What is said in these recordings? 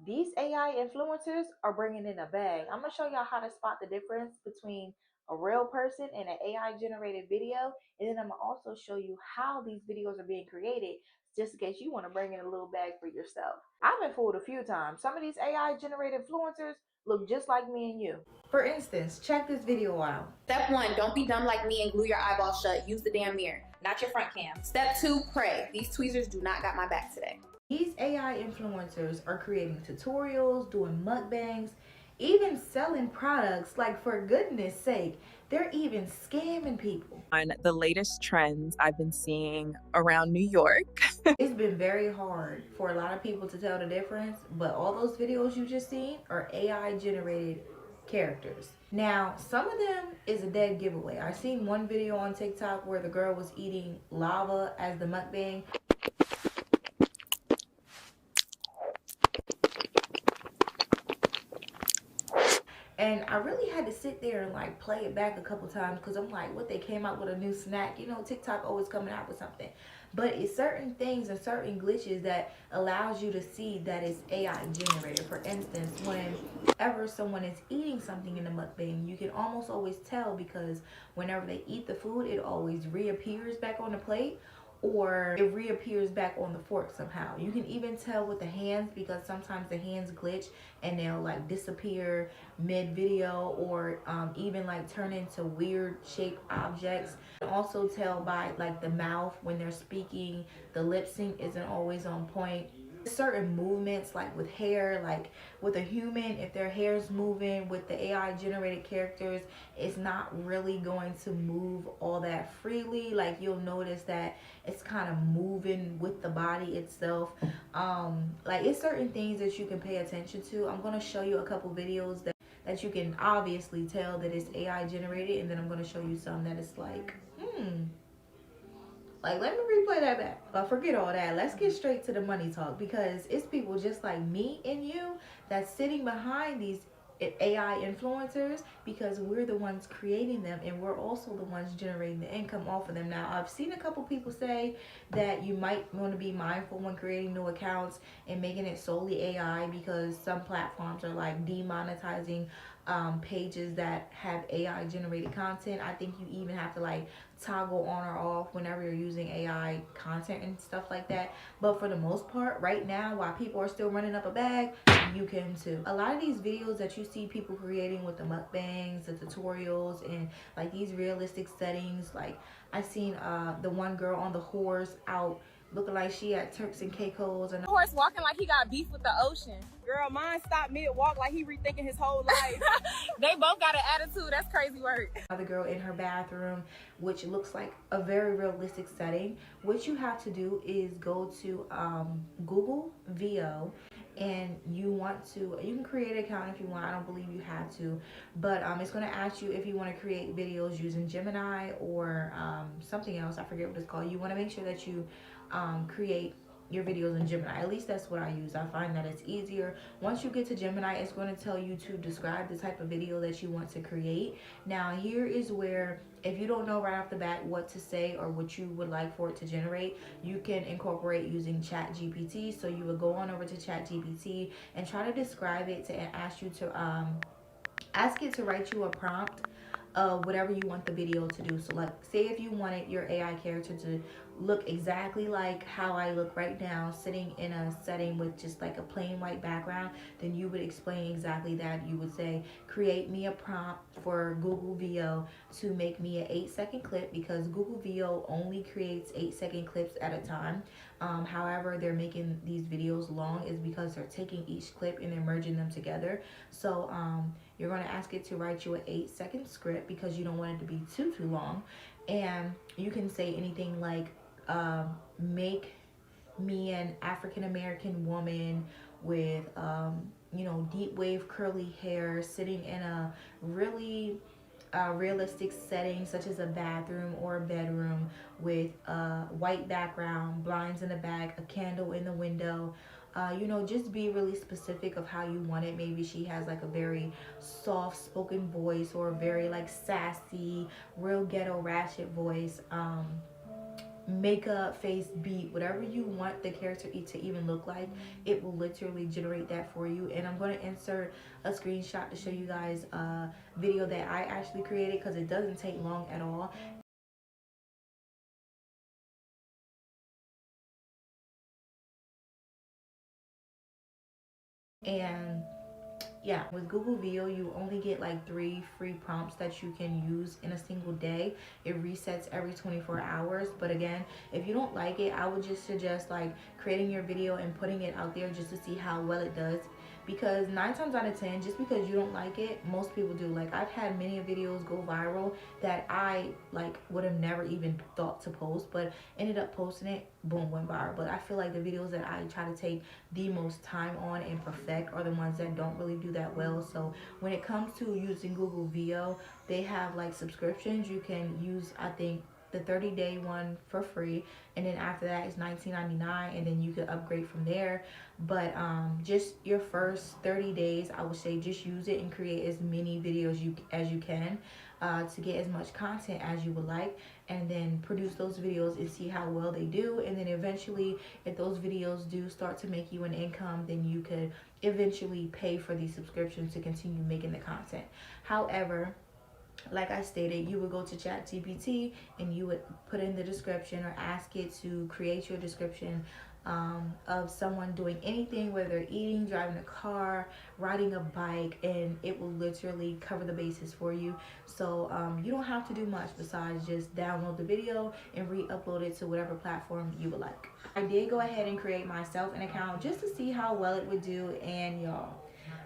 These AI influencers are bringing in a bag. I'm gonna show y'all how to spot the difference between a real person and an AI generated video, and then I'm gonna also show you how these videos are being created, just in case you want to bring in a little bag for yourself. I've been fooled a few times. Some of these AI generated influencers look just like me and you. For instance, check this video out. Step 1, don't be dumb like me and glue your eyeballs shut. Use the damn mirror, not your front cam. Step 2, pray. These tweezers do not got my back today. These AI influencers are creating tutorials, doing mukbangs, even selling products. Like, for goodness sake, they're even scamming people. On the latest trends I've been seeing around New York. It's been very hard for a lot of people to tell the difference, but all those videos you just seen are AI generated characters. Now, some of them is a dead giveaway. I seen one video on TikTok where the girl was eating lava as the mukbang. And I really had to sit there and like play it back a couple times because I'm like, what, they came out with a new snack? You know, TikTok always coming out with something. But it's certain things and certain glitches that allows you to see that it's AI generated. For instance, whenever someone is eating something in the mukbang, you can almost always tell because whenever they eat the food, it always reappears back on the plate, or it reappears back on the fork somehow. You can even tell with the hands because sometimes the hands glitch and they'll like disappear mid video, or even like turn into weird shaped objects. You can also tell by like the mouth when they're speaking, the lip sync isn't always on point. Certain movements, like with hair, like with a human, if their hair's moving, with the AI generated characters, it's not really going to move all that freely. Like, you'll notice that it's kind of moving with the body itself. Like, it's certain things that you can pay attention to. I'm going to show you a couple videos that you can obviously tell that it's AI generated, and then I'm going to show you some that it's like, like, let me replay that back. But forget all that. Let's get straight to the money talk, because it's people just like me and you that's sitting behind these AI influencers, because we're the ones creating them and we're also the ones generating the income off of them. Now, I've seen a couple people say that you might want to be mindful when creating new accounts and making it solely AI, because some platforms are like demonetizing pages that have AI generated content. I think you even have to like toggle on or off whenever you're using AI content and stuff like that. But for the most part, right now, while people are still running up a bag, you can too. A lot of these videos that you see people creating with the mukbangs, the tutorials, and like these realistic settings, like I seen the one girl on the horse out looking like she had Turks and Caicos, and horse walking like he got beef with the ocean. Girl, mine stopped mid-walk like he rethinking his whole life. They both got an attitude. That's crazy work. The girl in her bathroom, which looks like a very realistic setting. What you have to do is go to Google VO, and you can create an account if you want. I don't believe you have to, but it's going to ask you if you want to create videos using Gemini or something else. I forget what it's called. You want to make sure that you create your videos in Gemini. At least that's what I use. I find that it's easier. Once you get to Gemini, it's going to tell you to describe the type of video that you want to create. Now, here is where, if you don't know right off the bat what to say or what you would like for it to generate, you can incorporate using ChatGPT. So you would go on over to ChatGPT and try to describe it to ask it to write you a prompt of whatever you want the video to do. So like, say if you wanted your AI character to look exactly like how I look right now, sitting in a setting with just like a plain white background, then you would explain exactly that. You would say, create me a prompt for Google VO to make me an 8-second clip, because Google VO only creates 8-second clips at a time. However, they're making these videos long is because they're taking each clip and they're merging them together. So you're going to ask it to write you an 8-second script because you don't want it to be too long. And you can say anything like, make me an African American woman with deep wave curly hair, sitting in a really realistic setting such as a bathroom or a bedroom, with a white background, blinds in the back, a candle in the window. Just be really specific of how you want it. Maybe she has like a very soft spoken voice, or a very like sassy, real ghetto ratchet voice. makeup, face, beat, whatever you want the character to even look like, it will literally generate that for you. And I'm going to insert a screenshot to show you guys a video that I actually created, because it doesn't take long at all. And yeah, with Google VO, you only get like 3 free prompts that you can use in a single day. It resets every 24 hours. But again, if you don't like it, I would just suggest like creating your video and putting it out there just to see how well it does. Because 9 times out of 10, just because you don't like it, most people do. Like, I've had many videos go viral that I like would have never even thought to post, but ended up posting it, boom, went viral. But I feel like the videos that I try to take the most time on and perfect are the ones that don't really do that well. So when it comes to using Google VO, they have like subscriptions. You can use, I think, the 30-day one for free, and then after that is $19.99, and then you can upgrade from there. But just your first 30 days, I would say just use it and create as many videos as you can to get as much content as you would like, and then produce those videos and see how well they do. And then eventually, if those videos do start to make you an income, then you could eventually pay for these subscriptions to continue making the content. However, like I stated, you would go to ChatGPT and you would put in the description or ask it to create your description of someone doing anything, whether eating, driving a car, riding a bike, and it will literally cover the bases for you. So you don't have to do much besides just download the video and re-upload it to whatever platform you would like. I did go ahead and create myself an account just to see how well it would do, and y'all,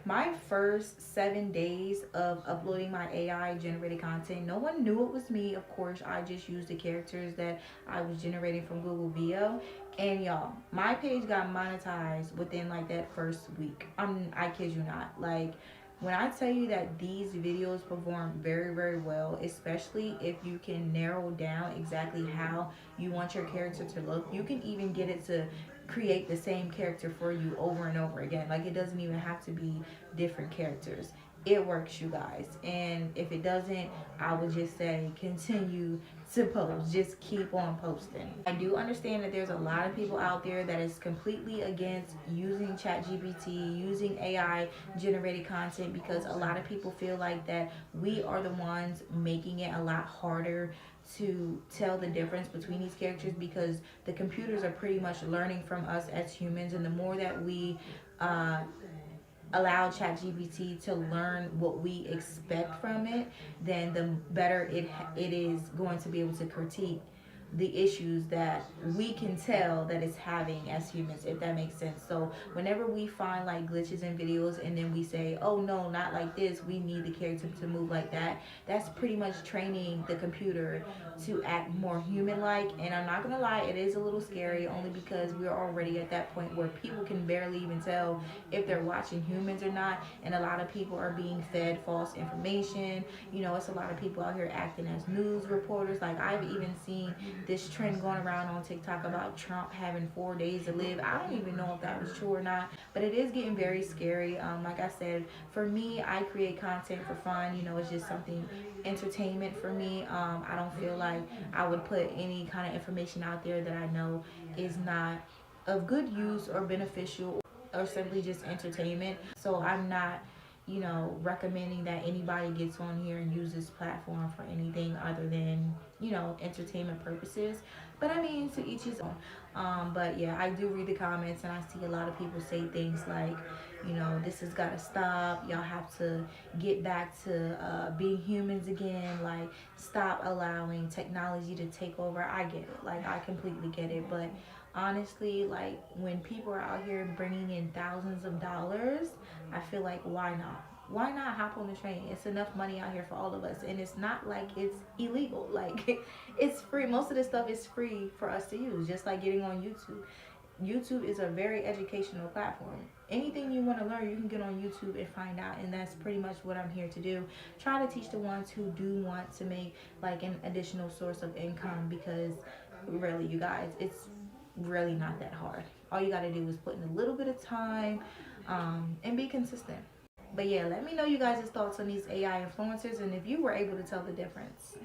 my first 7 days of uploading my AI generated content, no one knew it was me. Of course, I just used the characters that I was generating from Google VO. And y'all, my page got monetized within like that first week. I kid you not. Like, when I tell you that these videos perform very, very well, especially if you can narrow down exactly how you want your character to look, you can even get it to create the same character for you over and over again. Like, it doesn't even have to be different characters. It works, you guys. And if it doesn't, I would just say continue to post. Just keep on posting. I do understand that there's a lot of people out there that is completely against using ChatGPT, using AI generated content, because a lot of people feel like that we are the ones making it a lot harder to tell the difference between these characters, because the computers are pretty much learning from us as humans, and the more that we allow ChatGPT to learn what we expect from it, then the better it is going to be able to critique the issues that we can tell that it's having as humans, if that makes sense. So whenever we find like glitches in videos and then we say, oh no, not like this, we need the character to move like that, that's pretty much training the computer to act more human-like. And I'm not gonna lie, it is a little scary, only because we're already at that point where people can barely even tell if they're watching humans or not, and a lot of people are being fed false information. You know, it's a lot of people out here acting as news reporters. Like, I've even seen this trend going around on TikTok about Trump having 4 days to live. I don't even know if that was true or not, but it is getting very scary. Like I said, for me, I create content for fun. You know, it's just something entertainment for me. I don't feel like I would put any kind of information out there that I know is not of good use or beneficial, or simply just entertainment. So I'm not, you know, recommending that anybody gets on here and uses this platform for anything other than, you know, entertainment purposes. But I mean, to each his own. But yeah, I do read the comments and I see a lot of people say things like, you know, this has got to stop. Y'all have to get back to being humans again. Like, stop allowing technology to take over. I get it. Like, I completely get it. But honestly, like, when people are out here bringing in thousands of dollars, I feel like, why not? Why not hop on the train? It's enough money out here for all of us, and it's not like it's illegal. Like, it's free. Most of this stuff is free for us to use, just like getting on YouTube. YouTube is a very educational platform. Anything you want to learn, you can get on YouTube and find out, and that's pretty much what I'm here to do. Try to teach the ones who do want to make like an additional source of income, because really, you guys, it's really not that hard. All you got to do is put in a little bit of time and be consistent. But yeah, let me know you guys' thoughts on these AI influencers and if you were able to tell the difference.